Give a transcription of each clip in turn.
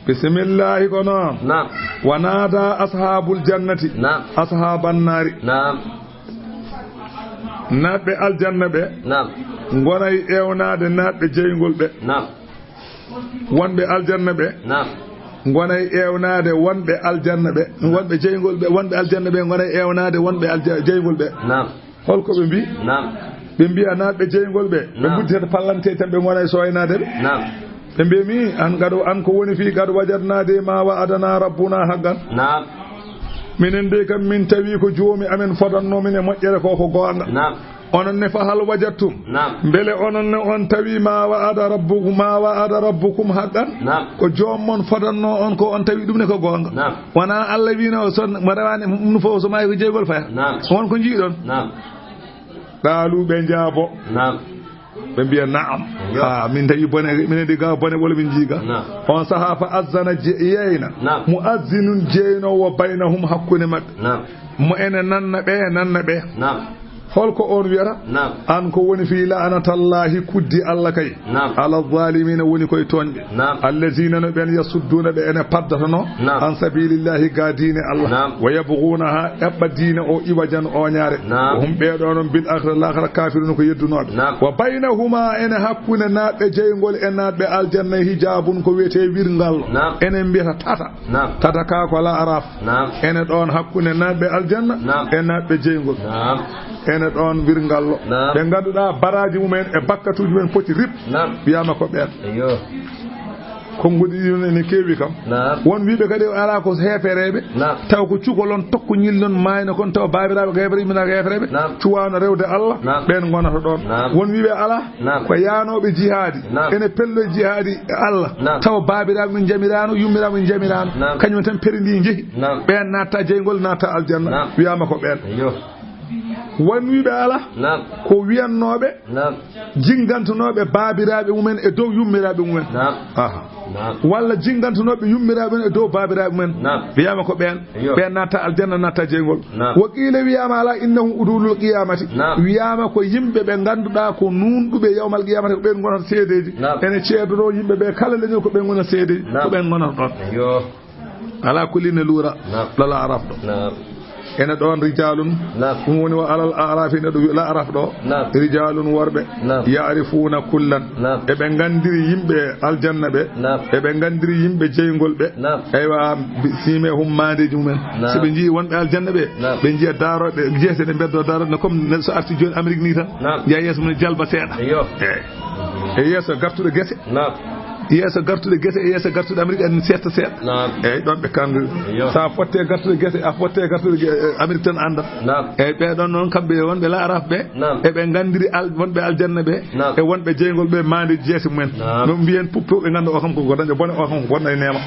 bisimillahi ko noon wa naada ashabul jannati ashaban naari naɓɓe aljanna ɓe gonay ƴewnade naɓɓe jeyngol ɓe wonɓe aljanna ɓe gonay ƴewnade wonɓe aljanna ɓe wonɓe jeyngol ɓe wonɓe aljanna ɓe gonay ƴewnade wonɓe jeyngol ɓe holko ɓe mbi ɓe mbiya naɓɓe jeyngol ɓe ɓe gudditata pallante tan ɓe gonay soynade ɓe ɓe mbimi an ko woni fi gado wajadnade ma wa adana rabbuna haggan minen de kam min tawi ko joomi amen fodanno min e moƴƴere ko goonga onon ne fa hal wajattum mbele onon ne on tawi ma wa ada rabbukum haggan ko joomon fodanno on ko on tawi ɗum ne ko goonga wona Allah wino o son mo rewani ɗum fof so maayi ko jeygol faya on ko jiiɗon ɗaalu ɓe jaabo ɓe mbiya naam min tawi bone minen de ga bone wala min jiiga on saha fa azzana yeyna muazzinun jeynowo baynahum hakkude maɓɓe mo ene nanna ɓe holko on wiyata an ko woni fi la'natallahi kuddi Allah kay ala zalimina woni koye toñɓe allazina no ɓen yasudduna ɓe ene paddatono an sabilillahi ga diine Allah wa yabghunaha ƴaɓɓa diine o iwajan o ñaare hum ɓeɗo noon bil akhira l'akhira kafiruna ko yeddunoɓe wa baynahuma ene hakkude naɓɓe jeygol e naɓɓe aljanna hijabun ko wiyete wirngal enen mbiyata tata ka ko la araf ene ɗon hakkude naɓɓe aljanna e naɓɓe jeygol ene ɗon wirngallo ɓe ngannduɗaa baraji mumen e bakkatuji men poti rip wiyama ko ɓeen konnguɗi ɗin ene keewi kam won wiiɓe kadi ala ko heefereɓe taw ko cukalon tokko ñillon mayno kon taw babiraɓe ko heefere heefereɓe cuwano rewde Allah ɓen gonata ɗon won wiiɓe ala ko yanoɓe jihaadi ene pello jihaadi Allah taw babiraɓe min jamirano yummiraɓe min jamirano kañum tan perindi jeehi ɓen natta jeygol natta aljanna wiyama ko ɓen won wiiɓe ala ko wiyannoɓe jingantunoɓe babiraɓe mumen e dow yummiraɓe mumen walla jingantunoɓe yummiraɓe mumen e dow babiraɓe mumen wiyama ko ɓen natta aljanna natta jeygol wo qila wiyama ala innahum udulul qiyamati wiyama ko yimɓe ɓe ganduɗa ko nunɗuɓe yawmal qiyamati ko ɓen gonata seedeji ene ceedoɗo yimɓeɓe kala leñol ko ɓen gonata seedeji ko ɓen gonata ɗon ala kuline luura lala araf ɗo ene ɗon rijalun ɗum woni wa alal arafi ne ɗo la araf ɗo rijalun worɓe yarifuna kullan eɓe gandiri yimɓe aljanna ɓe eɓe gandiri yimɓe jeygol ɓe eywa sime hummadeji mumen so ɓe jii wonɓe aljanna ɓe ɓe jiiya daroɓe jeese ɗe beddo daroɗe comme so arti joni Amérique ni tan jiya yeeso mum jalba seeɗa e yeeso gartuɗo guese yeeso gartude guese e yeeso gartude Amérique en seetta seeɗa eyyi ɗon ɓe kandu sa fotte gartude guese a fotte gartude Amérique tan anda eyyi ɓeɗon noon kamɓe wonɓe la araf ɓe eɓe gandiri wonɓe aljanna ɓe e wonɓe jeygol ɓe mande jeese mumen no mbiyen puppo ɓe ganda o kam ko dañƴo bone o kam ko wonna e nema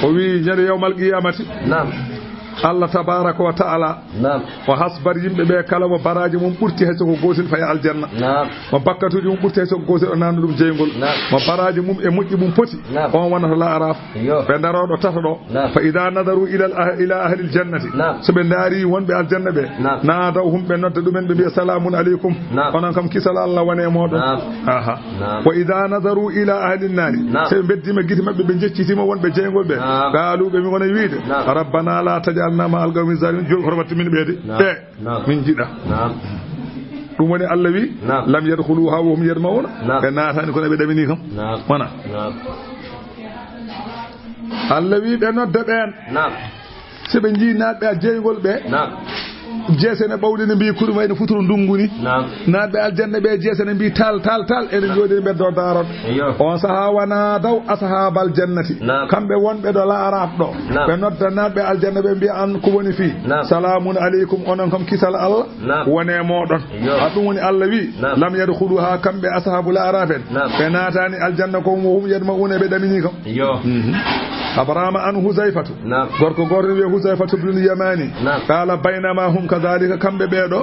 o wi ñande yawmal qiyamati Allah tabaraka wa ta'ala o hasbar yimɓe ɓe kala mo baraji mum ɓurti hay soko gotel faya aljanna mo bakkatuji mum ɓurti hay soko gotel o nandu ɗum jeygol mo baraji mum e moƴƴi mum poti on wonata la araf ɓe daroɗo tata ɗo fa ida nadaru ila ahli ljannati so ɓe daari wonɓe aljanna ɓe naadaw hum ɓe nodda ɗumen ɓe mbiya salamun aleykum onon kam kisal Allah wone moɗon wa ida nadaru ila ahli nnari so ɓe beddima guite mabɓe ɓe jeccitima wonɓe jeygol ɓe qaaluɓe mi wona wiide rabbana la tajalnama alqawmi zalimin joni hoto watte min ɓeede min jiɗa ɗum woni Allah wi lam yadkhuluha wa hum yadmauna ɓe naatani kono ɓe ɗamini kam wona Allah wi ɓe nodda ɓen so ɓe jii naatɓe a jeygol ɓe jeesene ɓawɗi ne mbi kurma ene futuro ndungu ni naatɓe aljanna ɓe jeesene mbi tal ene jooɗi ɓeddo daroɗ on saha wona daw ashabal jannati kamɓe wonɓe ɗo la araf ɗo ɓe nodda naatɓe aljanna ɓe mbiya an ko woni fi salamun aleykum onon kam kisal Allah wone moɗon ha ɗum woni Allah wi lam yadkhuluha kamɓe ashabu la araf en ɓe naatani aljanna ko hum yadmauna ɓe ɗamini kam abrahama an huzayfatu gorko goto wiye huzayfatu bnu yamani qala baynama hum kadalika kamɓe ɓeɗo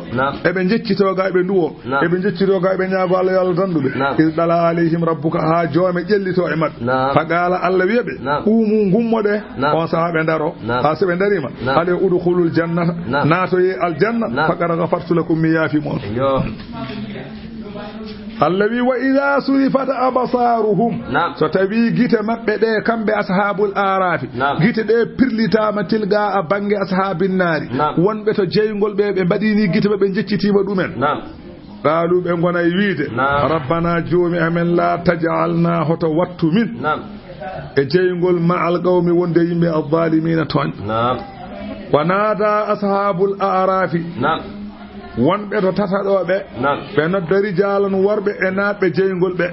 eɓe jeccitoga eɓe nduwo eɓe jeccitoga eɓe ñaago Allah yo Allah danduɓe id ɗala alayhim rabbuka ha joome ƴellito e maɓɓe fa qala Allah wiyaɓe umu gummoɗe on saaha ɓe daro ha so ɓe darima ale udkhulul jannata natoye aljanna faqad ghafartu lakum mi yaafi moon Allah wi wa idha surifat absaruhum so tawi gite mabbe de kambe ashabul arafi gite de pirlitama tilga a bange ashabin nari wonbe to jeyngol be badini gite be jeccitima dumen qalu be gonay wiide rabbana joomi amen la taj'alna hoto wattu min e jeyngol ma al qawmi wonde yimbe adh-dhalimin ton wa nada ashabul arafi wonɓe to tataɗoɓe ɓe nodda rijalan worɓe e naɓɓe jeyngol ɓe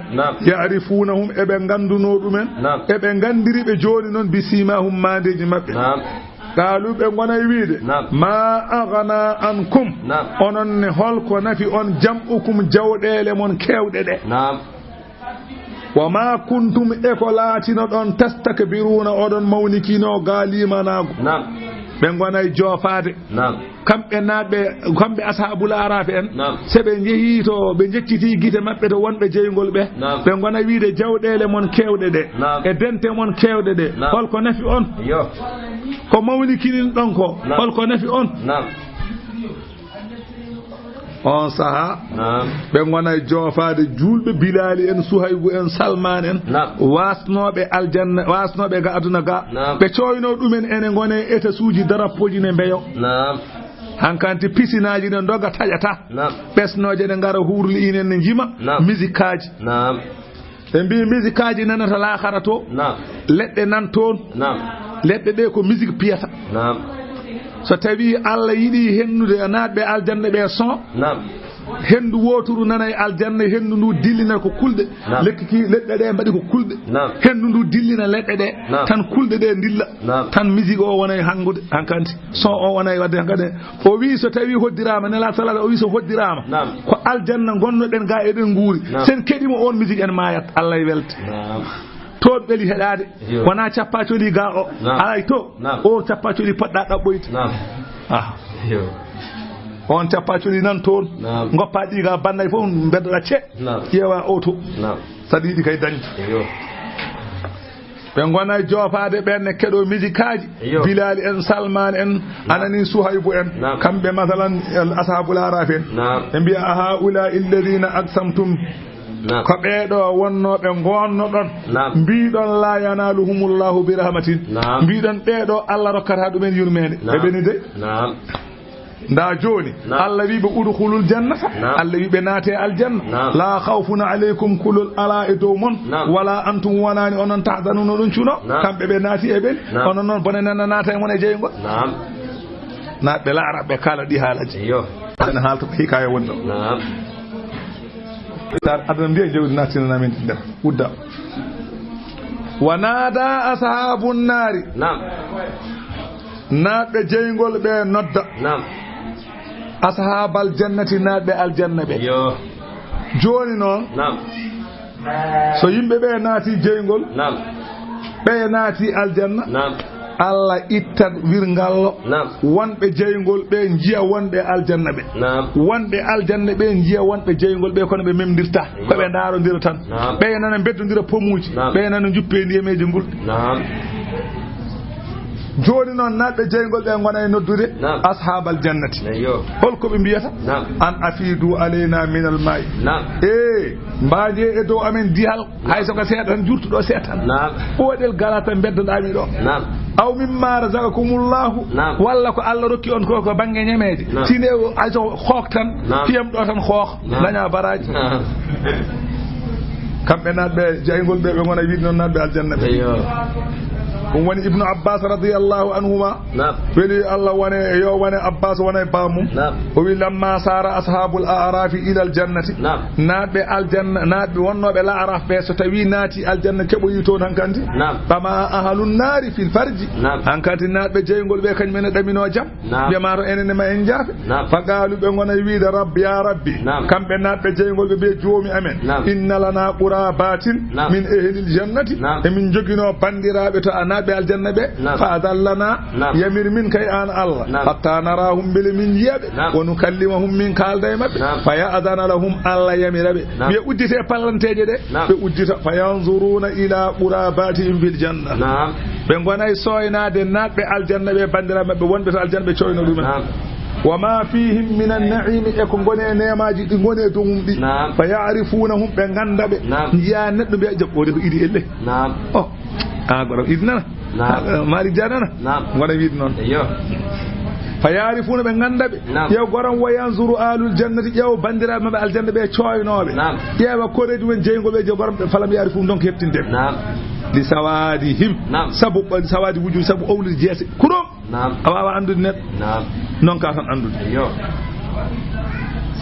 yarifunahum eɓe ganduno ɗumen eɓe gandiri ɓe joni noon bisimahum mandeji mabɓe qaalu ɓe gonay wiide ma agana ankum onon ne holko nafi on jam'ukum jawɗele mon kewɗe ɗe wa ma kuntum e ko laatino ɗon tastakbiruna oɗon mawnikino gaalimanago ɓe gonay joofade kamɓe ashabul arafi en se ɓe jeehi to ɓe jecciti gite maɓɓe to wonɓe jeygol ɓe ɓe gona wiide jawɗele mon kewɗe ɗe e dente mon kewɗe ɗe holko nafi on ko mawnikinin ɗon ko holko nafi on on saha ɓe gonay joofade julɓe bilali en suhaybu en salman en wasnoɓe aljanna wasnoɓe ga aduna ga ɓe coyno ɗumen ene gone état suuji darapoji ne mbeyo hankanti pisinaji ne doga taƴata ɓesnoje ne gara hurli inen ne jima musique aji ɓe mbi musique aji nanata lahara to leɗɗe nan toon leɗɗe ɗe ko musique piyata so tawi Allah yiɗi hennude naatɓe aljanna ɓe son hendu woturu nana e aljanna hendu ndu dillina ko kulɗe leɗɗe ɗe mbaɗi ko kulɗe hendu ndu dillina leɗɗe ɗe tan kulɗe ɗe dilla tan musique o wona e hangude hankanti son o wona e wadde hankade o wi so tawi hoddirama nela salala o wi so hoddirama ko aljanna gonnoɗen ga eɗen guuri sen keɗimo on musique en mayat Allah e welte toon ɓeli heɗade wona cappacoli ga o alay to o cappacoli poɗɗa ɗaɓɓoyde on cappacoli nan toon goppa ɗi ga bannay fof beddoɗa ce ƴeewa auto saɗa yiɗi kay dañde ɓe gona joofade ɓenne keɗo musique aji bilali en salman en anani suhaybu en kamɓe masalan ashabul arafi en ɓe mbiya haula alladhina aqsamtum ko ɓeeɗo wonnoɓe gonno ɗon mbiɗon la yanaluhumullahu bi rahmatin mbiɗon ɓeeɗo Allah rokkata ɗumen yurmede ɓe ɓeni de nda joni Allah wi ɓe udkhulul jannata Allah wi ɓe naate aljanna la khawfun alaykum kulul ala e dow mon wala antum wonani onon tahzanuno ɗum cuno kamɓe ɓe naati e ɓen onon noon bone nana naata e mon e jeygol naɓɓe laaraɓe kala ɗi haalaji ene haalta ko hikaya wonɗo adana mbiya jawdi nattinana min nder udda wa nada ashabun nari naɓɓe jeygol ɓe nodda ashabal jannati naɓɓe aljanna ɓe joni noon so yimɓe ɓe naati jeygol ɓe naati aljanna Allah ittat wirngallo wonɓe jeygol ɓe jiya wonɓe aljanna ɓe wonɓe aljanna ɓe jiya wonɓe jeygol ɓe kono ɓe memdirta koɓe daarodira tan ɓe nana beddodira pomuji ɓe nana juppe ndiyameji ngulɗi joni noon naɓɓe jeygol ɓe gona e noddude ashabal jannati holko ɓe mbiyata an afidu alayna min al ma'i mbaje e dow amen diyal hay soko seeɗa tan jurtuɗo seetan ɓoɗel gala tan beddoɗami ɗo aw mimma razaqakumullahu walla ko Allah rokki on ko banggue ñameje sine hay so xook tan fiyam ɗo tan xook daña baraji kamɓe naɓɓe jeygol ɓe ɓe gona wiide noon naɓɓe aljanna ɓe ɗum woni ibnu abbas radiyallahu anhuma weli Allah wone yo wone abbas wona e bamum o wi lamma sara ashabul a'rafi ila aljannati naɓɓe aljanna naɓɓe wonnoɓe la araf ɓe so tawi naati aljanna keɓoyi toon hankanti ɓama ahalun naari fil farji hankanti naɓɓe jeygol ɓe kañumen e ɗamino jaam mbiyama to enene ma en jaafe fa qaalu ɓe gona wiide rabbi ya rabbi kamɓe naɓɓe jeygol ɓe ɓe joomi amen inna lana qurabatin min ehlil jannati emin joguino bandiraɓe to a naɓɓe aljanna ɓe fa adallana yamir min kay an Allah hatta narahum bele min jiyaɓe wonu kallimahum min kalda e mabɓe fa ya'dana lahum Allah yamiraɓe ɓe uddite pallanteje ɗe ɓe uddita fa yanzuruna ila qurabatihim bil janna ɓe gonay soynade naɓɓe aljanna ɓe bandiraɓe mabɓe wonɓe to aljanna ɓe coyno ɗumen wa ma fihim min an-na'im e ko gone nemaji di gone to mum di fa ya'rifunahum be ganda be ya neddo be jabbode ko idi elle oh goro idna mari janana ngona wiid non fa yarifuna be ganda be yew goran wa yanzuru alul jannati yew bandira mabbe aljanna be coynobe yewa koredi won jeygo be je goran be falam yarifu donc hettinde li sawadihim sabu sawadi wujuh sabu awli jesse kurom awawa andude net non ka tan andude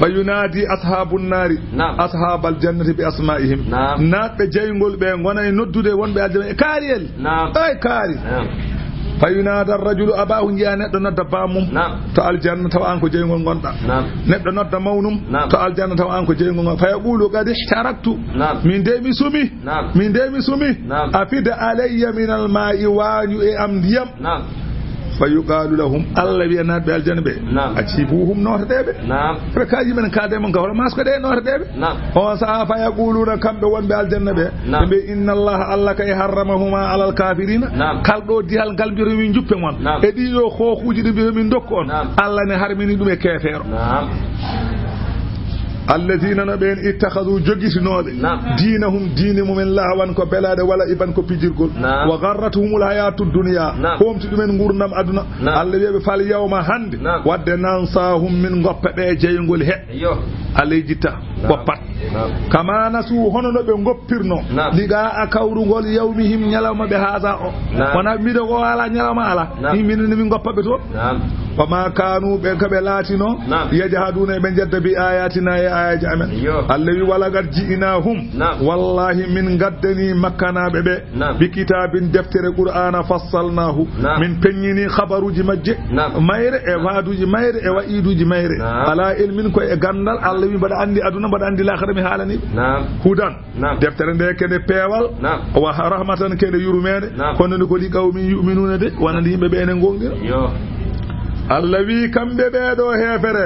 fayunadi ashabun nari ashabal jannati bi asma'ihim nabe jeygol be gona noddude wonbe aljanna kaariyel ay kaari fayunada ar-rajulu abahu jiya neddo nodda bamum to aljanna taw an ko jeygol gonda neddo nodda mawnum to aljanna taw an ko jeygol fa yaqulu qad ishtaraktu min de mi sumi afida alayya min al-ma'i wa e amdiyam fayuqalu lahum alla bi anad aljanna be acibuhum notadebe frakaji men kaade mon gawra masko de notadebe on sa fa yaquluna kambe wonbe aljanna be inna allaha alla kay harramahuma ala alkafirin kaldo dihal galbiro min juppe mon e diyo khokuji de min dokko on alla ne harmini dum e kefero alladhina nabeen ittakhadhu jogisinobe dinahum dinum min lahwan ko belade wala iban ko pijirgol wa gharratuhumul hayatud dunya homti dumen ngurnam aduna Allah wi'e fal yawma hande wadde nansahum min goppe be jeygol he alejita boppat kama nasu hono no be goppirno diga akawrugol yawmihim nyalawma be haza o wana mido ko ala nyalawma ala min goppabe to wa ma kanu be kabe latino yajhaduna be jadda bi ayatina ayaji amen allawi wala garjiinahum wallahi min gaddani makkana be bi kitabin deftere qur'ana fassalnahu min penyini khabaruji majje mayre e waduji mayre e waiduji mayre ala ilmin ko e gandal allawi bada andi aduna bada andi l'akhirah mi halani hudan deftere de kede pewal wa rahmatan kede yurmede kono ko di qawmi yu'minuna de wanandi yimbe be enen gongira allawi kambe be do hefere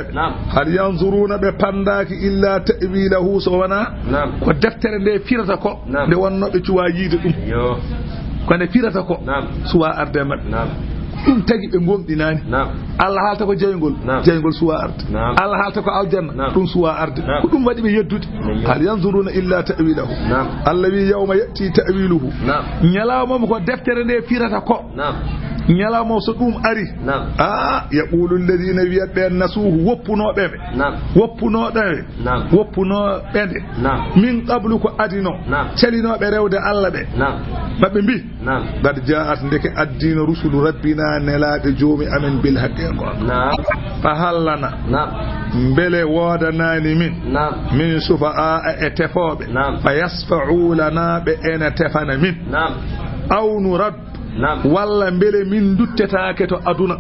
hal yanzuruna be pandaki illa ta'wilahu sawana ko deftere de firata ko de wonno be cuwa yide dum ko ne firata ko suwa arde mad dum tagi be gomdinani Allah halta ko jeygol suwa arde Allah halta ko aljanna dum suwa arde ko dum wadi be yeddude hal yanzuruna illa ta'wilahu allawi yawma yati ta'wiluhu nyalawma ko deftere de firata ko nyalamo so dum ari yaqulu alladhina yabbe nasuhu woppuno bebe woppuno bende min qablu ko adino celino be rewde alla be mabbe mbi bad jaat ndeke addina rusulu rabbina nelade joomi amen bil haqqi ko fa hallana mbele wodanani min sufa e tefobe fa yasfa'u lana be ena tefana min aw nurad walla mbele min duttetaake to aduna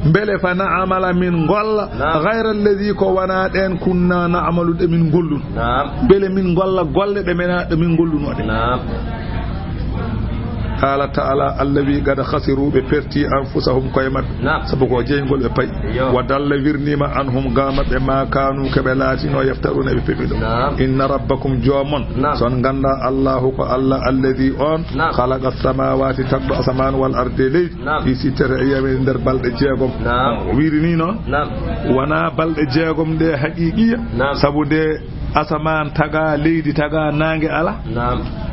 mbele fa na'amala min golla ghayra alladhi ko wana den kunna na'malu de min gollun mbele min golla golle de mena de min gollunode qala ta'ala allazi qad khasiru bi firti anfusahum qaymat sabugo jeygol be pay wa dalla wirnima anhum gama be ma kanu kabelati no yaftaruna bi fibido inna rabbakum jomon son ganda allah ko allah allazi on khalaqa as-samawati tabba asman wal ardi lay fi sittati ayamin der balde jeegom wirini no wana balde jeegom de haqiqiya sabude asaman taga leydi taga nange ala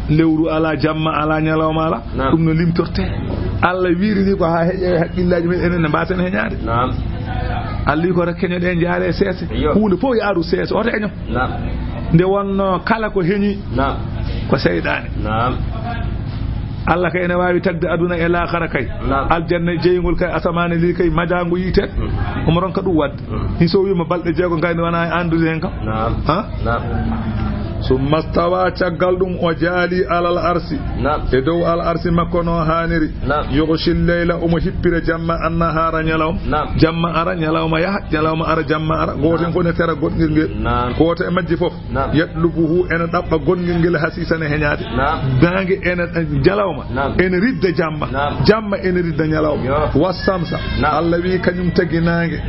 lewru ala jamma ala nyalawma ala dum no limtorte Allah wirini ko ha heje hakkillaji men enen mbaten heñade alli ko rakkeño de jaare sese hunde fo yaaru sese oto eño nde wonno kala ko heñi ko seydane Allah kay ene wawi tagde aduna e laakhara kay aljanna jeygol kay asamane li kay majango yite umron ka dum wadde ni so wima balde jeego kayni wana andude hen kam summa stawa caggal dum o jaali alal arsi e dow al arsi makko no haniri yughshil layla umo hippire jamma annahara nyalawm jamma ara nyalawma yaha nyalawma ara jamma ara goten ko ne tera godngel ngel goto e majji fof yatlubuhu ena dabba godngel ngel hasisane heñade dange ena jalawma ena ridda jamma ena ridda nyalawma wasamsa Allah wi kanyum tagi nange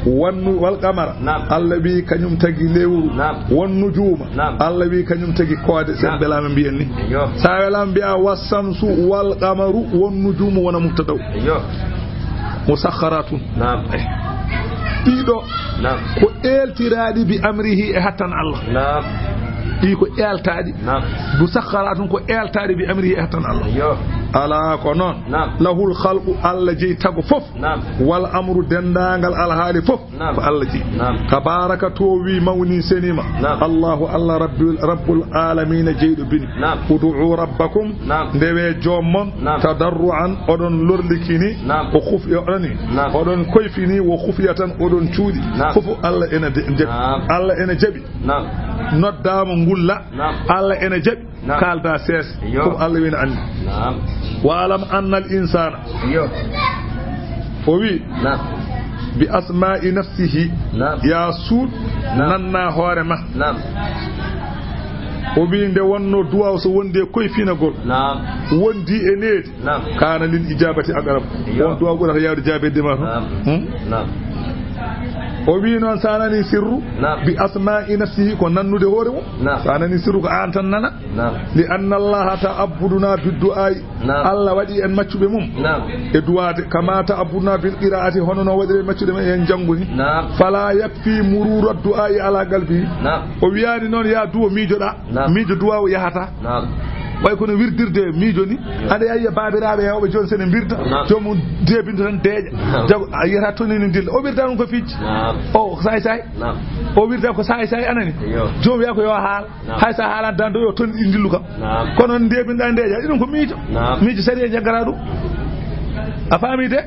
wannu wal qamara Allah wi kanyum tagi lewru wannu juma Allah wi kanyum tagi koode sen belama mbiyen ni sa welam bi'a wasamsu wal qamaru wan nujumu wana mubtadaw musakharatun ɗiɗo ko eltiraɗi bi amrihi e hattan Allah ɗi ko eltaɗi musakharatun ko eltaɗi bi amrihi e hattan Allah ala ko noon lahul khalqu Allah jeyi tago fof wal amru dendagal alhaali fof ko Allah jeyi tabaraka to wi mawni senima Allahu Allah rabbul alamin jeyɗo bini ud'u rabbakum ndewe jommon tadarruan oɗon lorlikini o khufi oni oɗon koyfini wo khufiyatan oɗon cuuɗi fofu Allah ene jabi Allah ene jabi noddama ngulla Allah ene jabi kalda ses ko Allah wina andi wa'lam anna al-insana o wi bi asma'i nafsihi ya suud nanna hoore ma o wi nde wonno duwaw so wonde koye finagol wondi e needi kana lil ijabati aqrab on duwaw ɓurata yawde jabede ma to o wi noon sanani sirru bi asma'i nafsihi ko nannude hoore mum sanani sirru ko an tan nana li anna allaha ta'abbuduna bid du'ai Allah wadi en maccuɓe mum e duwade kama ta'abbuduna bil qira'ati hono no wadire maccude men en janguni fala yakfi mururu du'ai ala qalbi o wiyani noon ya duwo miijoɗa miijo duwawo yahata way kono wirdirde miijo ni ande ayya babiraɓe hewɓe joni sene birda jomum debinde tan deeƴa jago a yiyata tonini dilla o wirda ɗum ko fijji o say o wirda ko say anani jomum wiya ko yo haal hay sa haalan dando yo toni ɗi dillu kam kono debinɗa deeƴa ɗiɗum ko miijo sari e jaggara ɗum a faami de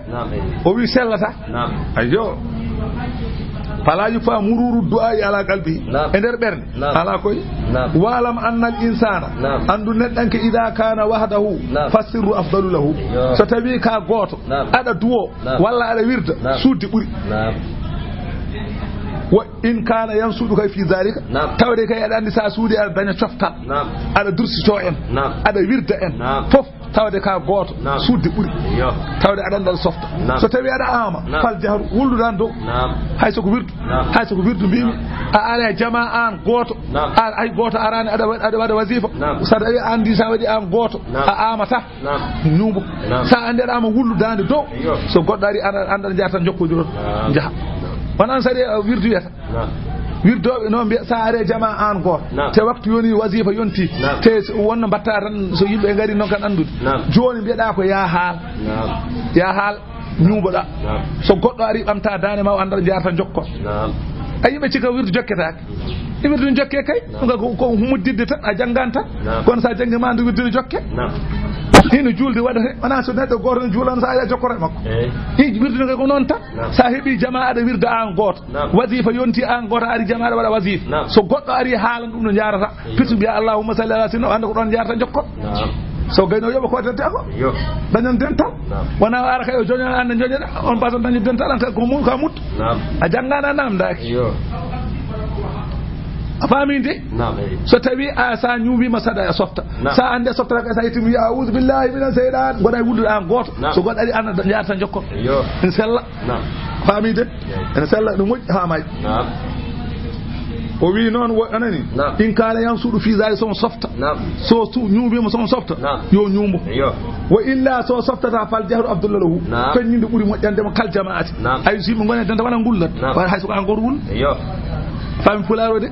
o wi sellata ayyo fala yufa mururu du'a ala qalbi e der berne ala koy walam anna al insana andu neddanke ida kana wahdahu fasiru afdalu lahu so tawi ka goto ada duwo walla ada wirda suddi buri wa in kana yansudu kay fi zalika tawde kay ada andi sa suudi ada daña coftal ada dursito en ada wirda en fof tawde ka goto suddi buri tawde ada dal softa so tawi ada ama fal jahru wuldudan do hayso ko wirdu bimi a ala jama'an goto ay goto arani ada wada wazifa sada andi sa wadi an goto a amata nyumbu sa andi ama wuldudande do so goddo ari andal jartan jokkodiro jaha wanan sari wirdu yata wirdoɓe noon mbiya sa are jama an goto te waktu yoni wasifa yonti te wonno mbatta tan so yimɓe ngari noon kan andude joni mbiyeɗa ko ya haal ñuuɓoɗa so goɗɗo ari ɓamta dane ma o andata jarta jokkon a yimɓe cika wirdu jokketake e wirdu jokke kay ko muddidde tan a janggani tan kono sa janggi ma nde wirdude jokke hino julde waɗate wona so neɗɗo goto ne juulano sa ari jokkore makko wirdude kay ko noon tan sa heeɓi jama aɗa wirda an goto wasifa yonti an goto ari jama aɗa waɗa wasifa so goɗɗo ari haalan ɗum no jarata pitu mbiya allahumma salli ala sinno anda ko ɗon jarata jokkon so gayno yoɓa ko tente ko dañon dental wona ara kay o joño ande joñoɗa on baton dañi dental an ko mum ka mutta a janggana namdaki a faaminde so tawi a sa ñuumima saɗa a softa sa ande softa ka sa yitimi ya a'udhu billahi minan seyɗan goɗa wulduɗa an goto so goɗɗo ari anda jarata jokkon en sella faamide en sella ɗum moƴƴi ha maƴƴi o wi noon anani in kana yansuɗu fi zali son softa so ñuumima son softa yo ñuumbo wa illa so softata fal jahru abdullah lahu kañƴinde ɓuuri moƴƴandema kal jama'ati ay so yimɓe gone denta wona gullat wa hay soko an goto wul fami Pulaar o de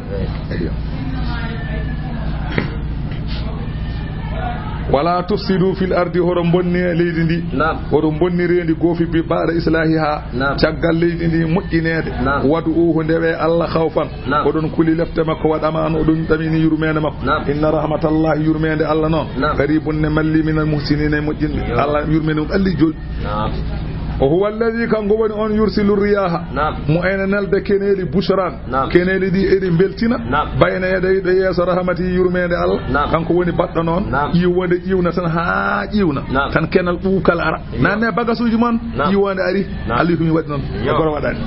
wala tufsidu fil ardi horo bonni leydi ndi horo bonnirendi goofi bi ba'da islahiha caggal leydi ndi moƴƴinede wad'uhu ndewe Allah khawfan odon kuli lefte makko waɗama an odon tamini yurmede makko inna rahmatallahi yurmede Allah noon qaribun ne malli minal muhsinina moƴƴinɓe Allah yurmede mum alli jolɗi وهو الذي كان غوبن اون يرسل الرياح مو اين نلد كنيلي بشران كنيلي دي ادي بلتينا بين يدي دي رحمتي يرمede Allah kanko woni baddo non yiwonde yiwna tan ha yiwna tan kenal buukal ara nanne bagasuji mon yiwonde ari Ali ko mi wadi non goro wadani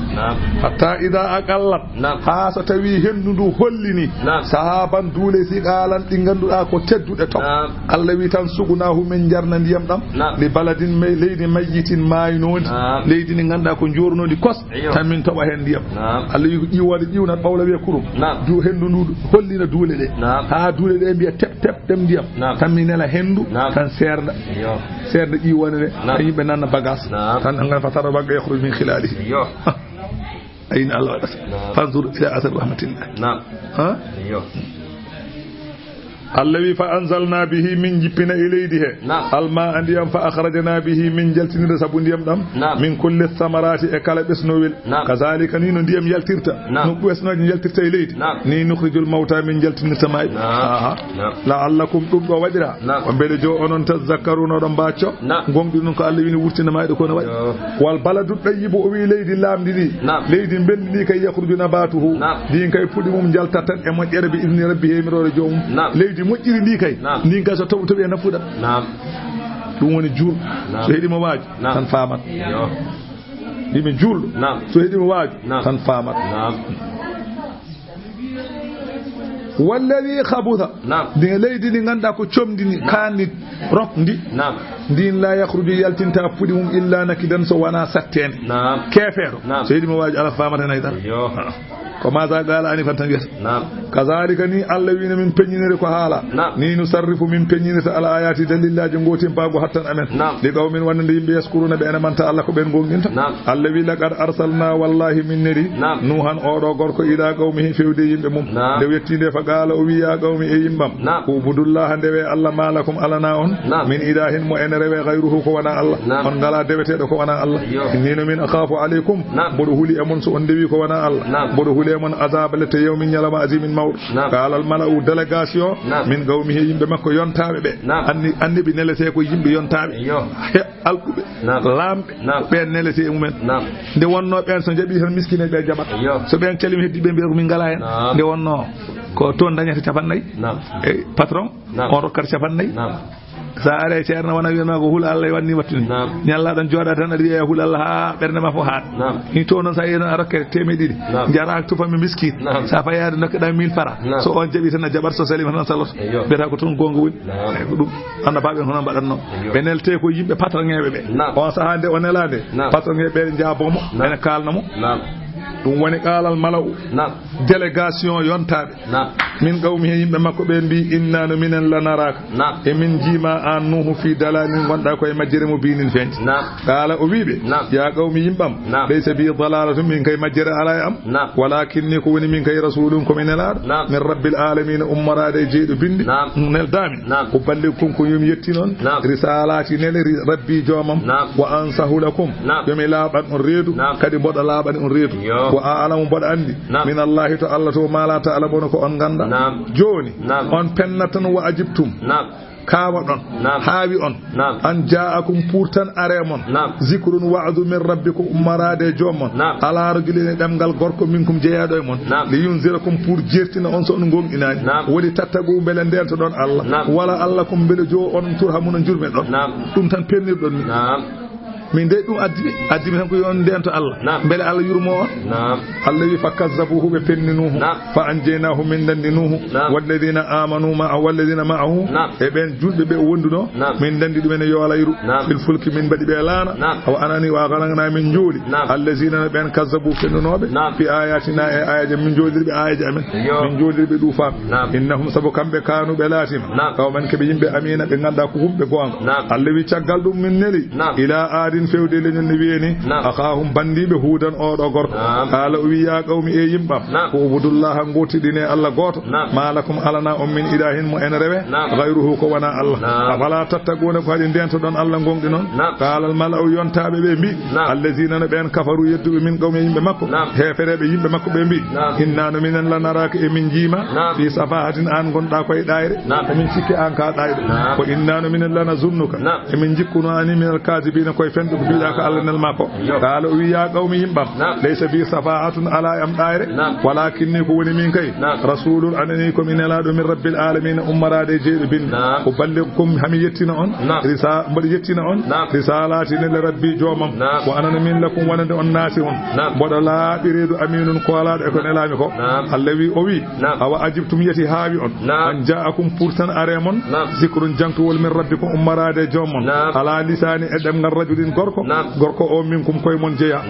hatta ida aqallat ha so tawi hendundu hollini sahaban dule si qalan di ganduda ko teddude top Allah wi tan sugunahu men jarna ndiyam dam li baladin may leydi mayyitin mayno leydi ni ganda ko jornodi kos tan min toba hen ndiyam Allah wi ƴiwode ƴiwna bawla wi kurum du hendu ndu hollina duule de ha duule de biya tep dem ndiyam tan min nela hendu tan serda ƴiwone de yimɓe nanna bagage tan ngal fatara bagga yakhruj min khilalihi ayni Allah waɗata fanzur ila athar rahmatillah ha Allah wi fa anzalna bihi min jippina e leydi he alma andiyam fa akhrajna bihi min jaltinira sabu ndiyam ɗam min kulli samarati e kala ɓesnowel kazalika ni no ndiyam yaltirta no ɓesnoje jaltirta e leydi ni nukhrijul mawta min jaltinirta maɓe la'allakum ɗum ɗo waɗira o beele jo onon tazakkaruna oɗon mbacco gonɗi ɗum ko Allah wini wurtina mayɗo kono waɗi wal baladu ɗayyibo o wi leydi lamdi ɗi leydi belɗi ɗi kay yakhruju nabatuhu ɗin kay puɗɗi mum jaltat tan e moƴƴere bi idni rabbi hemirore jomum leydi moƴƴiri ndi kay ndin kay so toɓi e nafuɗat ɗum woni juulɗo so heeɗimo waaju tan famat yimi juulɗo so heeɗimo waaju tan famat walladi khabutha ndi leydi ndi ganduɗa ko comdini kanni rok ndi ndin la yakhruju yaltinta puɗi mum illa nakidan so wona sattene kefeero so heeɗimo waaju ala famata hen haydara ko maza qala ani fan tan wiyata kazalika ni Allah wina min peññiniri ko haala ni nusarrifu min peññinirta ala ayati dalillaji gotin bago hattan amen ɗi qawmin wonde yimɓe yaskuruna ɓe ene manta Allah ko ɓen gonginta Allah wi laqad arsalna wallahi min neri nuhan oɗo gorko ila qawmihi fewde yimɓe mum nde wettinde fa qala o wi ya qawmi e yimbam ubudullah ndewe Allah malakum alana on min ilahin mo ene rewe gayruhu ko wona Allah on ngala deweteɗo ko wona Allah innino min akhafu alaykum mboɗo huuli e mon so on ndewi ko wona Allah mboɗo huuli mon azaba lete yawmin yalama azimin mawd qala al mala'u délégation min qawmihi yimɓe makko yontaɓe ɓe anniɓe nelete ko yimɓe yontaɓe he alɓuɓe lamɓe ɓen nelete e mumen nde wonno ɓen so jaaɓi tan miskine ɓe jaɓat so ɓen calimi heddi ɓe mbiya ko min ngala hen nde wonno ko toon dañata capannayyi e patron on rokkata capannayyi sa are ceerno wona wiyama ko huula Allah wanni wattude ñallaɗon jooɗa tan aɗa wiya huula Allah ha ɓerde ma fof haat ni to noon sa yi noon a rokkete temedde ɗiɗi jara tufami miskin sa fayade dokkeɗa 1000 francs so on jaaɓi tan a jaɓat so salima tan saloto mbiyata ko toon gonga woni ko ɗum anda baɓe hono mbaɗatno ɓe nelte ko yimɓe patronŋeɓe ɓe on saaha nde o nelade patronŋeɓe ɓe jaabomo ene kalnamo ɗum woni qalal mala'u délégation yontaɓe min qawmi he yimɓe makko ɓe mbi inna no minen lanaraka e min jiima an nuhu fi dalalin gonɗa koye majjere mo binin feñde qala o wiɓe ya qawmi yimɓam laysa bi dalalatum min kay majjere ala e am walakinni ko woni min kay rasulum komi nelaɗo min rabbil alamina ummarade e jeyɗo binde neldami ko ballikum ko yomi yetti noon risalati nele rabbi jomam wa ansahu lakum yomi laaɓan on reedu kadi mboɗo laaɓani on reedu ko alamu mboɗo andi min allahi to Allah to ma la ta'lamuna ko on ganda joni on pennatan wa ajibtum kawa ɗon haawi on an ja'akum pour tan aremon zikrun wa'du min rabbikum ummarade joomon ala rajulin ɗemgal gorko minkum jeeyaɗo e mon li yunzirakum pour jertina on so on gonɗinani woni tattagu beele ndento ɗon Allah wala Allah kum beele jo on turhamuna jurmen ɗon ɗum tan pennirɗon ni min de ɗum addiɓe tan ko yon ndento Allah beele Allah yurmo on Allah wi fa kazzabuhu ɓe penninuhu fa anjeynahu min dandinuhu walladina amanu ma'a walladina ma'ahu e ɓen julɓe ɓe wonduno min dandi ɗumen e yoolayru fil fulki min mbaɗi ɓe laana awa anani wa galagna min jooli allazina no ɓen kazzabu pennunoɓe fi ayatina e ayaji min joolirɓe ayaji amen min joolirɓe ɗufam innahum saabu kamɓe kanuɓe laatima kawman keɓe yimɓe amina ɓe ganduɗa ko humɓe gonga Allah wi caggal ɗum min neli ila adin fewde leñol ne wiyeni akhahum bandiɓe huudan oɗo gorko haala o wi ya qawmi e yimɓam ko ubudullaha gotiɗine Allah goto malakum alana on min ilahin mo ene rewe gayruhu ko wona Allah afala tattaguna ko haɗi ndento ɗon Allah gonɗi noon kalal mala'u yontaɓe ɓe mbi allazina no ɓen kafaru yedduɓe min qawmi yimɓe makko hefereɓe yimɓe makko ɓe mbi inna no minen lanaraka e min jiima fi safahatin an gonɗa koye ɗayre emin cikki an ka ɗayre ko inna no minen lana zunnuka emin jikkuno ani minal kadibina koye fenɗo ko mbiɗa ko Allah nel makko kaala o wi ya qawmi yimɓam laysa bi safahatun ala am ɗayre walakinni ko woni min kay rasulun anani komi nelaɗo min rabbil alamina ummarade jeyɗo binde ko ballikum hami yettina on mboɗo yettina on risalati nele rabbi jomam ko anana min lakum wonande on naati on mboɗo laaɓi reedu aminun kolaɗo e ko nelami ko Allah wi o wi awa ajibtum yeti haawi on an ja'akum pour tan aremon zikrun jangtowol min rabbikum ummarade jommon ala lisani e ɗemgal rajulin gorko o min kum koye mon jeeya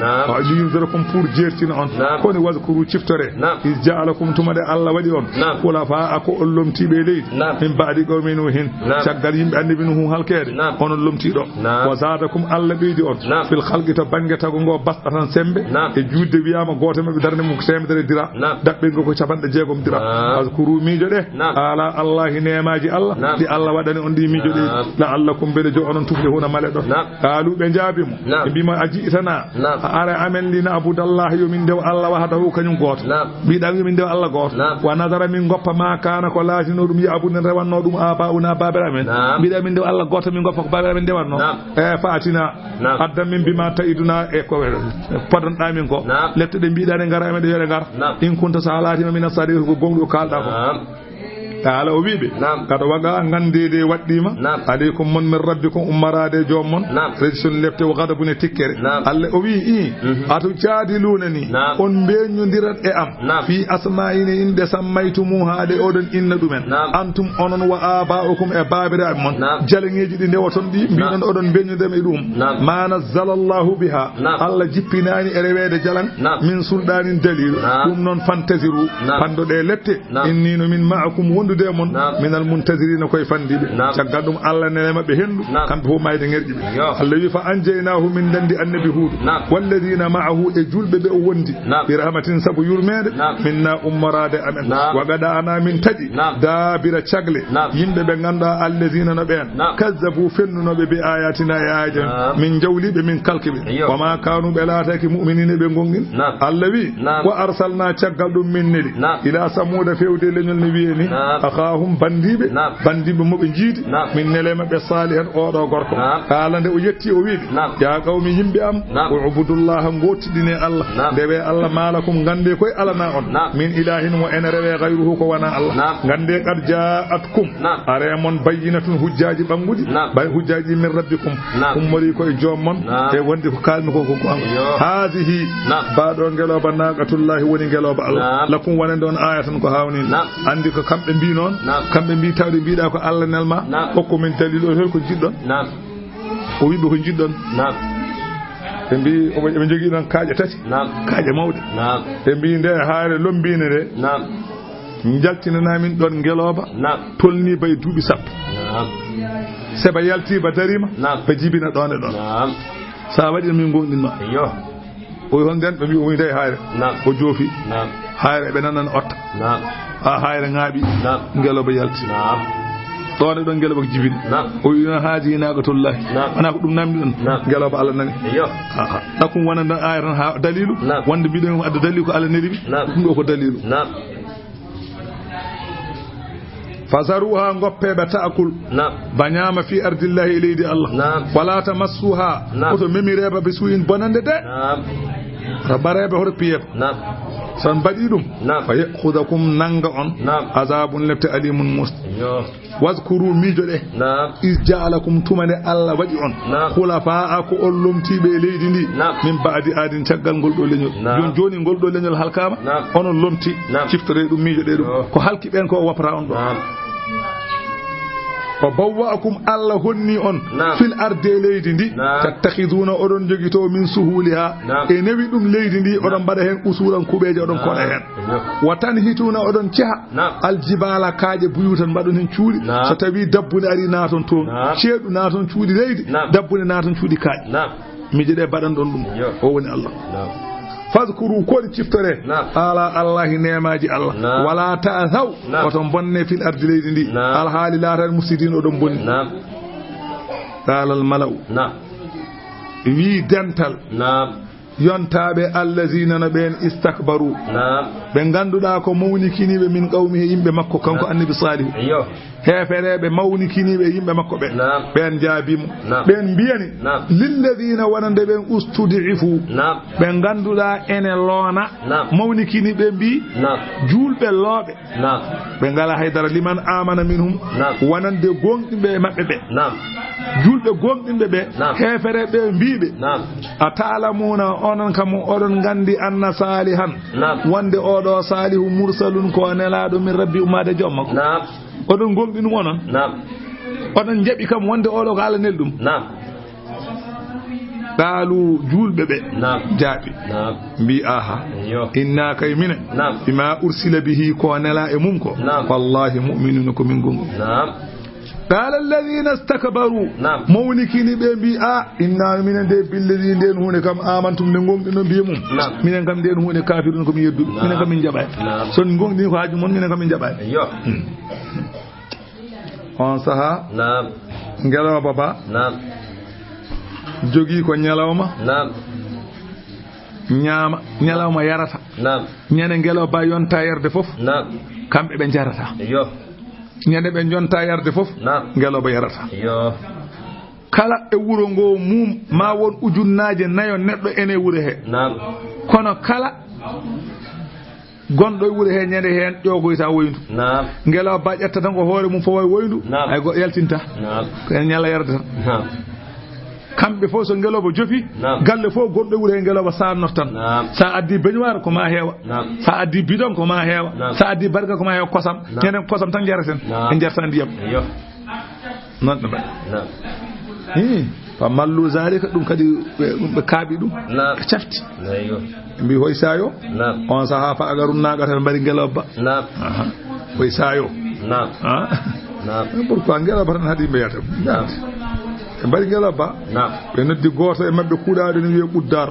yuyumdirakum pour jertina on koni waskuru ciftore is jaalakum tumade Allah waɗi on hulafa ako on lomtiɓe leydi min baadi qawminu hin caggal yimɓe annabi nuhu halkede onon lomtiɗo wa zadakum Allah ɓeydi on fil khalqi to banggue tago ngo basɗa tan sembe e juutde wiyama goto mabɓe darde mum ko temedere dira daɓɓe ngo ko capanɗe jeegom dira waskuru miijo ɗe ala allahi nemaji Allah ɗi Allah waɗani on ɗi miijo ɗe la'allakum beele jo onon tufle huna male ɗo kaalu ɓe jaabimo ɓe mbima a jiitana a ara amen li na'budallah yomin ndew Allah wahdahu kañum goto mbiɗa yomin ndew Allah goto wa nadara min goppa ma kana ko laatino ɗum ya'budun rewanno ɗum abauna babere amen mbiɗa min ndew Allah goto min goppa ko babere amen ndewanno e fatina adda min bima ta'iduna e ko podonɗa min ko lette ɗe mbiɗa ɗe gara amen ɗe yoɗe gar in kunta sa laatima min asadiq ko gonɗo kalɗa ko taala o wiiɓe kaɗa waga gandede waɗɗima aleykum mon min rabbikum ummarade joom mon rejison lefte o gadabune tikkere Allah o wi ato caadiluna ni on mbeñodirat e am fi asma'ine inde sammaytumu haade oɗon inna ɗumen antum onon wa aba'ukum e babiraɓe mon jaleŋeji ɗi ndewoton ɗi mbiɗon oɗon mbeñodem e ɗum ma nazzala Allahu biha Allah jippinani e rewede jalan min sulɗanin dalilu ɗum noon fantasiru pandoɗe lette innino min ma'akum wondude mon minal muntazirina koye fandiɓe caggal ɗum Allah nene mabɓe hendu kamɓe fof mayde ŋerƴiɓe Allah wi fa anjaynahu min dandi annabi huudu walladina ma'ahu e julɓe ɓe o wondi bi rahmatin saabu yurmede minna ummarade amen wa gada'ana min taƴi daabira cagle yimɓe ɓe ganduɗa alladina no ɓen kazzabu fennunoɓe bi ayatina e ayajen min jawliɓe min kalkiɓe wama kanu ɓe laataki mu'minina ɓe gonɗin Allah wi wa arsalna caggal ɗum min neli ila samuda fewde leñol no wiyeni akhahum bandiɓe moɓe jiidi min nelema ɓe salihan oɗo gorko haala nde o yetti o wiide ya qawmi yimɓe am ubudullaha gotiɗine Allah ndewe Allah malakum gande koye alana on min ilahin mo ene rewe gayruhu ko wona Allah gande qad ja'atkum are mon bayyinatun hujjaji ɓanguɗi bay hujjaji min rabbikum ummori koye joom mon e wonde ko kalmi ko an hadihi baɗo ngeloba naqatullahi woni ngeloba Allah lakum wonande on aya tan ko hawni andi ko kamɓe mbi noon kamɓe mbi tawde mbiɗa ko Allah nelma hokku min dalil o hol ko jiɗɗon o wiɓe ko jiɗɗon ɓe mbi ɓe jogui ɗon kaaƴe tati kaaƴe mawɗe ɓe mbi nde haare lombine nde jaltinanamin ɗon ngeloba tolni baye duuɓi sappo seɓa yaltiba darima ɓe jibina ɗon e ɗon sa waɗi min gonɗinma o hon nden ɓe mbi o nde haare o joofi haare ɓe nanan otta ha hayre ŋaaɓi ngeloba yalti ɗon e ɗon ngeloba ko jibini o wino haaji naqatullahi wona ko ɗum namdi ɗon ngeloba Allah nani ɗakkum wona ɗon aya tan ha dalilu wonde mbiɗon adda dalilu ko Allah neliɓi ɗum ɗo ko dalilu fazaruha goppeɓe ta'kul bañama fi ardillahi e leydi Allah wala tamassuha koto memireba be suyin bonande de rabareɓe hoto piyeba son mbaɗi ɗum fa yakhudakum nanga on azabun lebte alimun musta waskuru miijo ɗe is jaalakum tumane Allah waɗi on khulafa ko on lomtiɓe e leydi ndi min baadi adin caggal ngol ɗo leñol joni ngol ɗo leñol halkama onon lomti ciftore ɗum miijo ɗe ɗum ko halki ɓen ko wapata on ɗo fa bawwa'akum Allah honni on fil arde leydi ndi tattakhiduna odon jogito min suhuliha e newi dum leydi ndi odon bada hen usuran kubeje odon koda hen watan hituna odon ceha aljibala kaaje buyutan badon hen cuudi so tawi dabbune ari naton to ceedu naton cuudi leydi dabbune naton cuudi kaaje miji de badan don dum o woni Allah fadhkuru kodi ciftore ala Allah nemaji Allah wala ta'thaw oton bonne fil ardi leydi ndi al hali latal musidin odon bonni qala al mala'u wi dental yontaɓe allazina no ɓen istakbaru ɓe ganduɗa ko mawnikiniɓe min qawmi yimɓe makko kanko annabi salihu hefereɓe mawnikiniɓe yimɓe makko ɓe ɓen jaabimo ɓen mbiyani lilladina wonande ɓen ustudifu ɓe ganduɗa ene loona mawnikiniɓe mbi julɓe looɓe ɓe ngala haydara liman amana minhum wonande gonɗiɓe maɓɓe ɓe julɓe gonɗinɓe ɓe hefereɓe mbiɓe a ta'lamuna onon kam oɗon gandi anna salihan wonde oɗo salihu mursalun ko nelaɗo min rabbi ummade joom makko oɗon gonɗi ɗum onon oɗon jaɓi kam wonde oɗo ko Allah neli ɗum قالوا جول ببي جابي بي آها إنا كي من بما أرسل به كونلا إممكو والله مؤمنونكم منكم قال الذين استكبروا مونكين بي إنا من دي بالذين دين هون كم آمنتم نغم دين بيمم من كم دين هون كافرون كم يدو من كم من جباي سون نغم دين كو حاجمون من كم من جباي on saha ngelaw baba jogi ko nyalawma ñaama ñalawma yarata ñene ngelaw ba yonta yerde fof kambe be jarata ñene be jonta yarde fof ngelaw ba yarata kala e wuro ngo mum ma won ujunnaaje nayo neddo ene wuro he kono kala gondo wure he nyande hen ƴogoyta woyndu ngelaw ba ƴetta tan ko hoore mum fo way woyndu ay go yaltinta ko en ñalla yarda tan kamɓe fof so ngelaw ba jofi galle fof goɗɗo wure he ngelaw ba sannoto tan sa addi beñoir ko ma heewa sa addi bidon ko ma heewa sa addi barga ko ma heewa kosam ñanden kosam tan jaraten en jarta ndiyam non ɗo mbaɗa fa mallu zalika ɗum kadi ɓe kaaɓi ɗum ɓe cafti mbi hoy sayo on saha fa agarum nagata mbari ngelaw ba hoy sayo pourquoi ngelaw ba tan haadi mbiyata ɓe mbari ngelaw ba ɓe noddi goto e mabɓe kuuɗaɗo ne wiye ɓuddar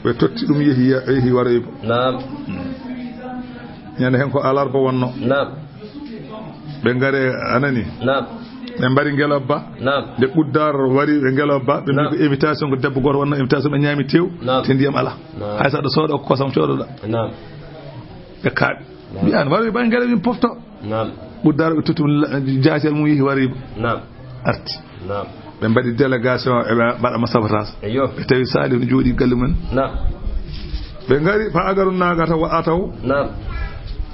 ɓe totti ɗum yeehi waroyba ñande hen ko alarba wonno ɓe ngare anani ɓe mbari ngelaw ba nde ɓuddar wari ɓe ngelaw ba ɓe mbi ko invitation ko debbo goto wonno invitation ɓe ñaami tew te ndiyam ala hay saɗa sooɗa ko kosam coɗoɗa ɓe kaaɓi mbiyan waroy ba ngelaw min pofto ɓuddar ɓe totti jaasel mum yeehi wariba arti ɓe mbaɗi délégation eɓe mbaɗama sabotage ɓe tawi Salih no jooɗi galle mumen ɓe ngari fa agaru nagata wa ataw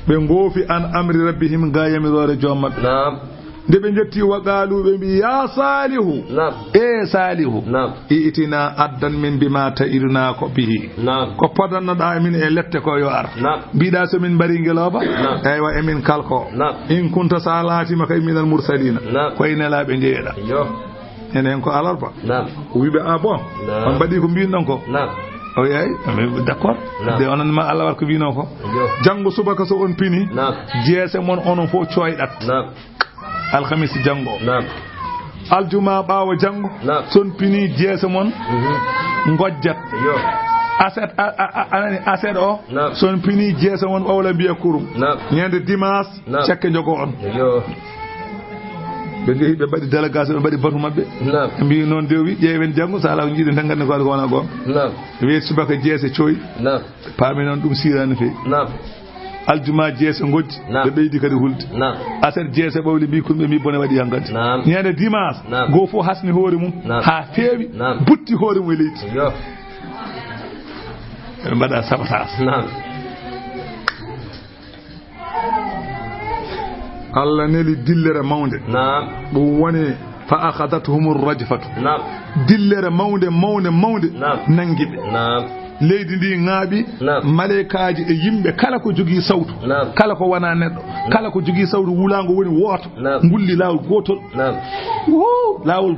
ɓe goofi an amri rabbihim ga yamirore joom maɓɓe nde ɓe jetti wa qaalu ɓe mbi ya salihu e salihu itina addan min bima ta'iduna ko bihi ko podannoɗa emin e lette ko yo ar mbiɗa somin mbari ngeloba eywa emin kalko in kunta sa laatima kay minal mursalina koye nelaɓe jeeyeɗa ene hen ko alarba wiɓe a bon on mbaɗi ko mbinɗon ko o yeey d' accord de onon ma Allah war ko wino ko janggo subaka so on pini jeese mon onon fof coyɗat alhamisi janngo aljuma ɓaawo janngo son pini jeese mon ngojjat aset o son pini jeese mon ɓawla mbiya kurum ñande dimanche cekke jogo on ɓe ngehi ɓe mbaɗi délégation ɓe mbaɗi batu maɓɓe ɓe mbi noon dewi ƴeewen janngo so ala ko jiiɗen tan gandi ko wona gonga weeti subaka jeese coyi paami noon ɗum sirani feewi aljuma jeese gojji ɓe ɓeydi kadi hulde aset jeese ɓawli mbi kulɓe mbi bone waɗi hankadi ñande dimanche goo fof hasni hoore mum ha feewi butti hoore mum e leydi ɓe mbaɗa sabotage Allah neli dillere mawde ɗum woni fa akhadathum rajfatu dillere mawde nangiɓe leydi ndi ŋaaɓi malaikaji e yimɓe kala ko jogii sawtu kala ko wona neɗɗo kala ko jogii sawtu wulaango woni wooto ngulli laawol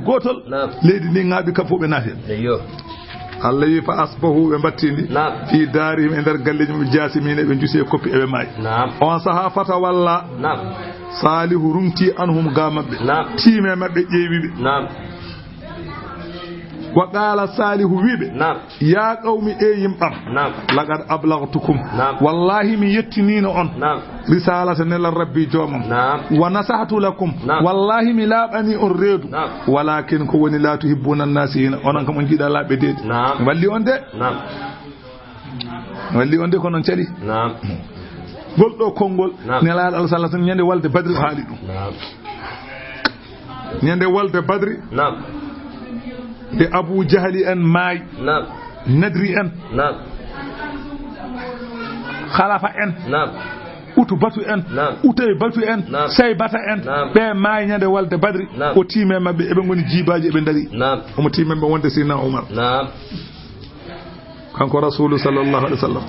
gotol leydi ndi ŋaaɓi kam fof ɓe naati Allah yi fa asbahu ɓe mbattindi fi daarihim e nder galleji mum jasimine ɓe jusi e koppi eɓe maayi on saha fata walla Salihu rumti anhum ga maɓɓe tiime maɓɓe ƴeewiɓe wa qala Salihu wiɓe ya qawmi e yimɓam laqad ablagtukum wallahi mi yettinino on risalata nelal rabbi joomam wa nasahtu lakum wallahi mi laaɓani on reedu walakin ko woni la tuhibbuna an-nasihina onon kam on jiiɗa laaɓe deede walli on de ko noon cali golɗo konngol nelaaɗo Allah sallallahu alaihi wasallam ñande walde badri o haali ɗum ñande walde badri de Abu Jahli en maayi Nadri en Khalafa en Utu Batu en Utay Batu en Say Bata en ɓe maayi ñande walde badri o tiime mabɓe eɓe ngoni jibaji eɓe dari omo tiime mabɓe wonde Seydina Umar kanko rasulu sallallahu alaihi wasallam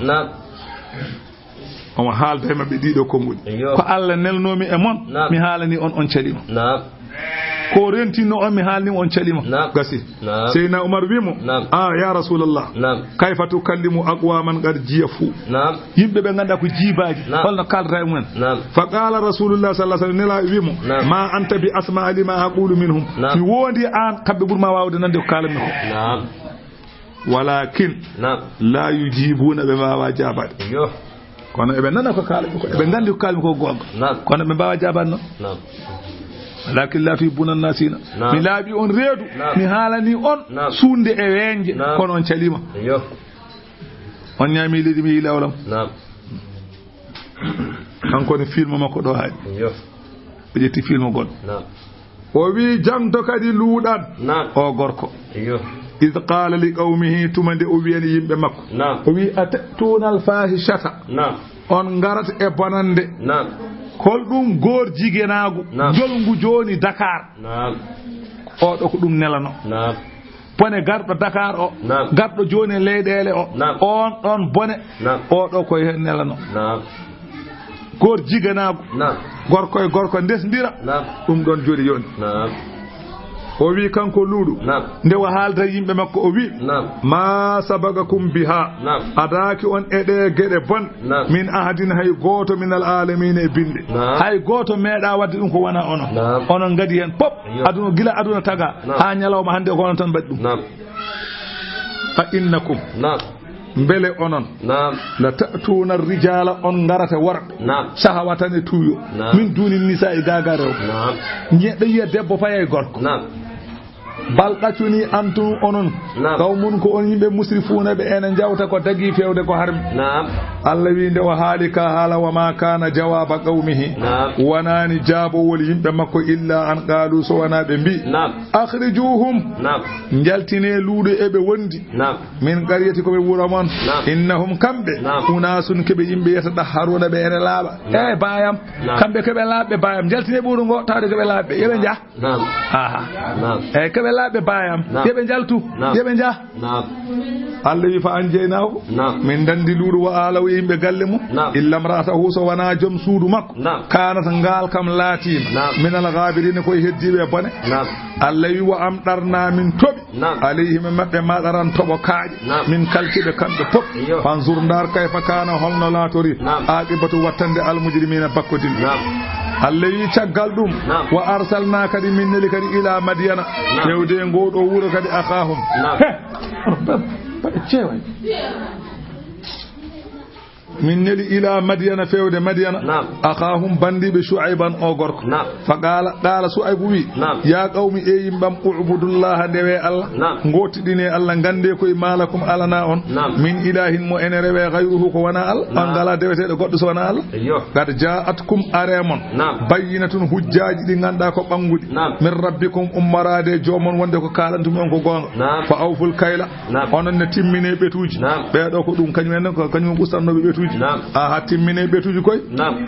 omo haalda e mabɓe ɗiɗo konnguli ko Allah nelnomi e mon mi haalani on calima ko rentino on mi haalni on calima gasi seyna Umar wimo ya rasulullah kayfa tukallimu aqwaman qad jiyafu yimbe be ganda ko jibaji holno kaldata e mumen fa qala rasulullah sallallahu alaihi wasallam wimo ma anta bi asma lima aqulu minhum fi wondi an kambe burma wawde nande ko kalami ko walakin la yujibuna be wawa jabade kono ebe nana ko kalami ko ebe gandi ko kalami ko gonga kono be bawa jabade no lakin la tubuna nasina mi laabi on reedu mi haalani on sunde e wenje kono on calima on nyami lidi mi ilawlam kanko ne film makko do hay be jetti film gon o wi jangto kadi luudan o gorko إذ قال لقومه تمند أوين يمب مكو وي أتأتون الفاحشة on garat e bonande kol dum gor jigenago jolngu joni Dakar o do ko dum nelano bone gardo Dakar o gardo joni leydele o on don bone o do ko hen nelano gor jigenago gorko desdira dum don jodi yoni o wi kanko luudu nde wa haalta yimbe makko o wi ma sabagakum biha adaki on ede gede bon min ahadin hay goto min al alamin e binde hay goto meeda wadde dum ko wana onon ngadi hen pop aduna gila aduna taga ha nyalawma hande ko on tan baddi dum fa innakum mbele onon la ta'tuna ar-rijala on garata worbe shahawatan tuyo min duni nisa e gagarew nyedde yiya debbo fay e gorko balqacuni antum onon kawmun ko on yimbe musrifuna be enen jawta ko dagi fewde ko harmi Allah wi nde wa halika hala wa ma kana jawaba qaumihi wanani jabo wol yimbe makko illa an qalu so wana be mbi akhrijuhum jaltine luude e be wondi min qariyati ko be wuramon innahum kambe unasun kebe yimbe yata haruna be ene laaba e bayam kambe kebe laabe bayam jaltine buru ngo tawde kebe laabe yebe ja e kebe laabe bayam yebe jaltu yebe ja Allah wi fa anjeynahu min dandi luudu wa alaw yimbe galle mu illa maratahu so wana jom suudu makko kanat ngal kam latim min al ghabirin ko heddibe bone Allah wi wa amdarna min tobi alayhim mabbe madaran tobo kaaji min kalkibe kambe pop fanzur ndar kayfa kana holno latori aqibatu wattande al mujrimina bakkodin Allah wi caggal dum wa arsalna kadi min neli kadi ila madyana yewde ngodo wuro kadi akhahum min neli ila madyana fewde madyana akhahum bandibe shu'ayban o gorko fa qala shu'aybu wi ya qaumi e yimbam ubudullaha dewe Allah ngotidine Allah gande koy malakum alana on min ilahin mo ene rewe ghayruhu ko wana Allah on gala dewete goddo so wana Allah kad ja'atkum aremon bayyinatun hujjaji di ganda ko bangudi min rabbikum ummarade jomon wonde ko kalantum on ko gonga fa awful kayla onon ne timmine betuji be do ko dum kanyum ko kanyum bustannobe betuji a timmine betuji koy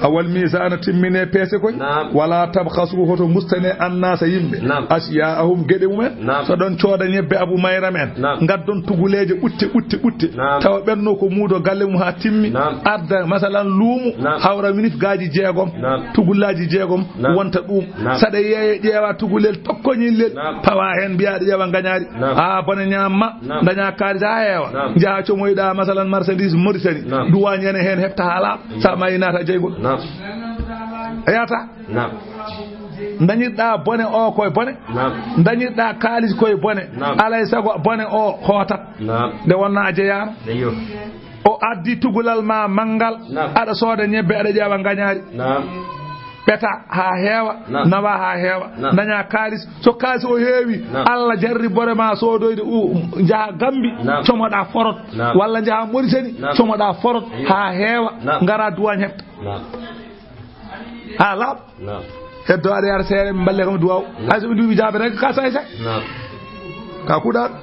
awal misana timmine pese koy wala tabkhasu hoto mustane annasa yimbe asyaahum gede mumen so don cooda nyebbe abu mayra men ngaddon tuguleje utte taw benno ko muudo galle mu ha timmi arda masalan luumu hawra minute gaaji jeegom tugulaji jeegom wonta dum sada yeeye jeewa tugulel tokkonyil pawa hen biyaade jeewa gañaari a bone nyamma daña kaari da heewa jaa comoyda masalan marchandise Mauritanie duwani ene hen hefta hala sa mayinata jeyngol ayata dañirɗa bone o koye bone dañirɗa kaalis koye bone alay sago bone o hootat nde wonna a jeyama o addi tugulal ma mangal aɗa sooda ñebbe aɗa ƴeewa gañaari beta ha heewa nawa ha heewa daña kaalis so kaalis o heewi Allah jarri bore ma soodoyde jaha Gambi comoɗa forot walla jaha Mauritanie comoɗa forot ha heewa ngara duwañ hefta ha laaɓ heddo aɗa yara seere balle kam duwaw hay so ɓe duuɓi jaabe rek ka say ka kuɗaɗo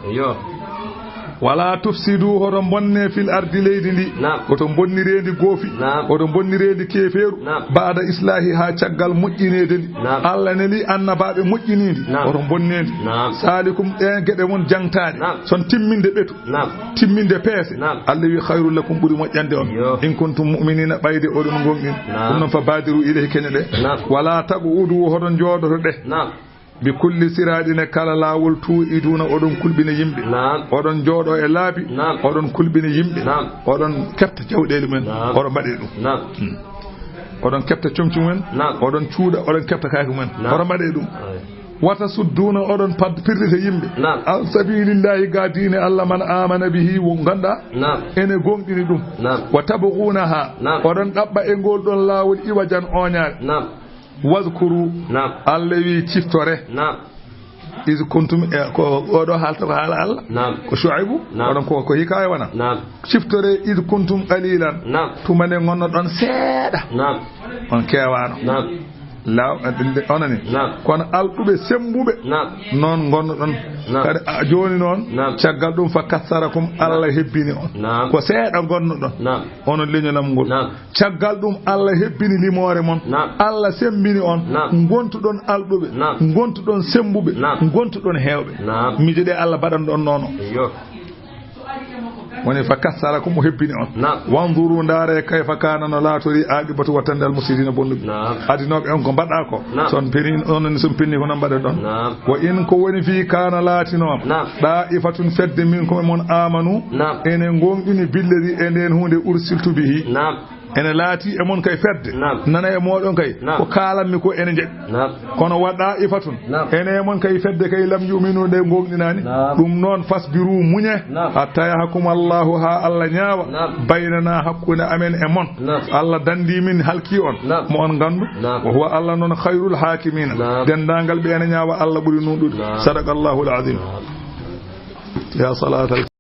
wala tufsidu hoto bonne fil ardi leydi ndi oto bonnirendi goofi oto bonnirendi keferu baada islahi ha caggal moƴƴinede ndi Allah neli annabaɓe moƴƴinidi oto bonnendi salikum ɗen gueɗe mon jangtade son timminde ɓetu timminde peese Allah wi khairul lakum ɓuuri moƴƴande on in kuntum mu'minina ɓayde oɗon gonɗin ɗum noon fa badiru ilayhi keñe ɗe wala tagu udu hoto jooɗoto ɗe bi kulli siraɗine kala laawol tuu'iduna oɗon kulɓina yimɓe oɗon jooɗo e laabi oɗon kulɓina yimɓe oɗon kefta jawɗele mumen oɗon mbaɗe ɗum oɗon kefta comci mumen oɗon cuuɗa oɗon kefta kayko mumen oɗon mbaɗe ɗum wata sudduna oɗon pirdita yimɓe an sabilillahi ga diine Allah man amana bihi wo ganda ene gonɗini ɗum wa tabghunaha oɗon ɗaɓɓa e ngol ɗon laawol iwajan oñaare wadkuru Allah wi ciftore is kuntum ko oɗo haalta ko haala Allah ko Shuaybu oɗon ko hikaya wana ciftore is kuntum qalilan tumane gonno ɗon seeɗa on kewano law onani kono alɗuɓe sembuɓe noon gonno ɗon kadi joni noon caggal ɗum fa kassarakum Allah hebbini on ko seeɗa gonno ɗon onon leñolam ngol caggal ɗum Allah hebbini limore mon Allah sembini on gontuɗon alɗuɓe gontuɗon sembuɓe gontuɗon hewɓe miijoɗe Allah baɗan ɗon noon woni fa kassarakum o hebbini on wanzuru ndaare kayfa kana no laatori aqibatu wattande al muslimina bonnuɓe adinoɓe on ko mbaɗa ko son peni onon son pinni ko non mbaɗe ɗon wa in ko woni fi kana laatinoma da'ifatun fedde min ko mon amanu enen gonɗini billedi e nden hunde ursiltu bihi ene laati e mon kay fedde nana e moɗon kay ko kalanmi ko ene jeɓ kono waɗa ifatun ene e mon kay fedde kay lam yuminu ɗe gonɗinani ɗum noon fasbiru muñe hatta yahakum Allahu ha Allah ñaawa baynana hakkude amen e mon Allah dandi min halki on mo on gandu wa huwa Allah noon khayrul hakimina dendagal ɓe ene ñaawa Allah ɓuri nuɗude sadaqallahu al azim ya salatal